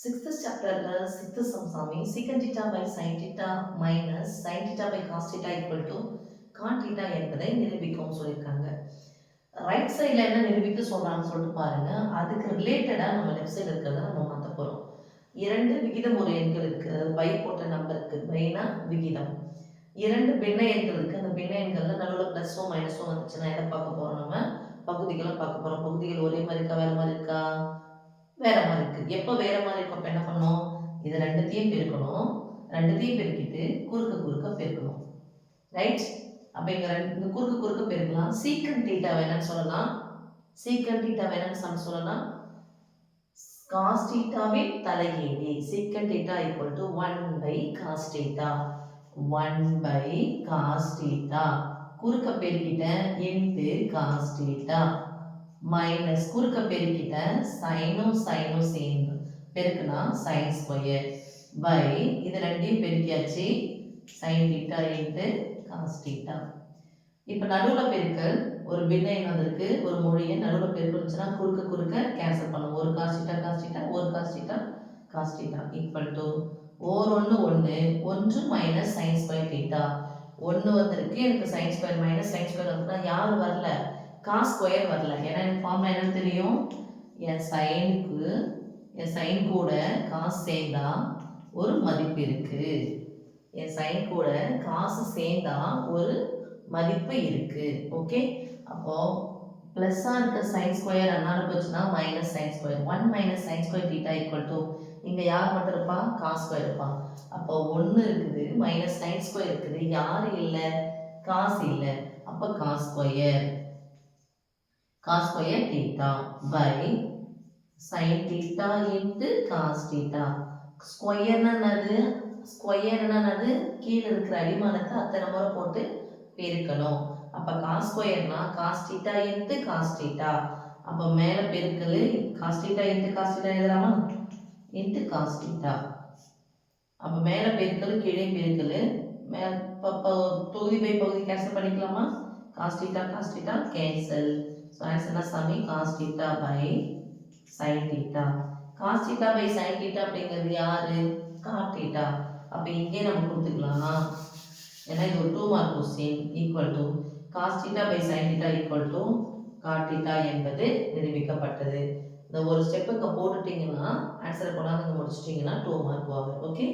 Sixth chapter sixth sum sami secant theta by sin theta minus sin theta by cos theta equal to cot theta என்பதை நிரூபிக்கவும் சொல்லியிருக்காங்க. Right சைடில் என்ன நிரூபிக்க சொல்கிறான்னு சொல்லிட்டு பாருங்க. அதுக்கு ரிலேட்டடாக நம்ம லெஃப்ட் சைடு இருக்கிறத நம்ம மாற்ற போகிறோம். இரண்டு விகிதம் ஒரு எண்கள் இருக்குது, பை போட்ட நம்பருக்கு பைனா விகிதம். இரண்டு பின்ன எண்கள் இருக்குது, அந்த பின்ன எண்களில் நடுவில் ப்ளஸோ மைனஸோ வந்துச்சுன்னா எதை பார்க்க போகிறோம், நம்ம பகுதிகளை பார்க்க போகிறோம். பகுதிகள் ஒரே மாதிரி இருக்கா வேறு மாதிரி இருக்கா? வேற மாதிரி இருக்குது. எப்போ வேற மாதிரி இருக்கும் அப்போ என்ன பண்ணணும், இது ரெண்டுத்தையும் பெருக்கணும், ரெண்டுத்தையும் பெருக்கிட்டு குறுக்க பெருக்கணும். ரைட்? அப்போ இங்கே குறுக்க பெருக்கலாம். சீக்கன் தீட்டா வேணும்னு சொல்லலாம், சீக்கன் தீட்டா வேணும்னு சொல்லலாம். காஸ் தீட்டாவின் தலைகீழி secant theta equal to 1 by cos theta, 1 by cos theta குறுக்க பெருக்கிட்டேன் இன்ட்டு காஸ் தீட்டா மைனஸ் குறுக்க பெருக்கிட்டேன் சைனும் சேர்ந்து பெருக்குனா சைன் ஸ்கொயர் பை இது ரெண்டையும் பெருக்கியாச்சு sine theta into cos theta. இப்போ நடுவில் பெருக்கல் ஒரு பின்ன எண் வந்திருக்கு, ஒரு மொழியை நடுவில் பெருக்கல் இருந்துச்சுன்னா குறுக்க கேன்சல் பண்ணும். ஒரு காஸ் தீட்டா ஒரு காஸ் தீட்டா ஈக்குவல் டு ஓர் ஒன்று ஒன்று மைனஸ் சைன் ஸ்கொயர் தீட்டா. ஒன்று வந்திருக்கு, எனக்கு sine square minus sine square வந்துன்னா யார் வரல, காஸ் ஸ்கொயர் வரல. ஏன்னா எனக்கு ஃபார்முலா என்னன்னு தெரியும், என் சைன் கூட காஸ் சேர்ந்தா ஒரு மதிப்பு இருக்கு, என் சைன் கூட காசு சேர்ந்தா ஒரு மதிப்பு இருக்கு. ஓகே, அப்போ பிளஸ்ஸாக இருக்க சைன் ஸ்கொயர் அதனால போச்சுன்னா minus sine square, 1 minus sine square theta equal to இங்கே யார் மட்டும் இருப்பா, காஸ் ஸ்கொயர் இருப்பா. அப்போ 1 இருக்குது மைனஸ் சைன் ஸ்கொயர் இருக்குது, யார் இல்லை, காசு இல்லை. அப்போ cos square theta by sin theta into cos theta. ஸ்கொயர்னானது கீழே இருக்கிற அடிமானத்தை அத்தனை முறை போட்டு பெருக்கணும். அப்போ காஸ் ஸ்கொயர்னா cos theta into cos theta. அப்போ மேலே பெருக்கல் cos theta into cos theta எழுதலாமா, இன்ட்டு காஸ் தீட்டா. அப்போ மேலே பெருக்கல் கீழே பெருக்கல், தொகுதி பை பகுதி கேன்சல் பண்ணிக்கலாமா, காஸ் தீட்டா கேன்சல். ஸோ ஆன்சர்னா சமி cos theta by sine theta. Cos theta by sine theta அப்படிங்கிறது யாரு, காட் தீட்டா. அப்போ இங்கே நம்ம கொடுத்துக்கலாம், ஏன்னா இது ஒரு 2 mark question. Equal to cos theta by sine theta equal to cot theta என்பது நிரூபிக்கப்பட்டது. இந்த ஒரு ஸ்டெப்புக்கு போட்டுட்டீங்கன்னா ஆன்சரை கொண்டாந்து முடிச்சிட்டிங்கன்னா 2 மார்க் வாங்க. ஓகே.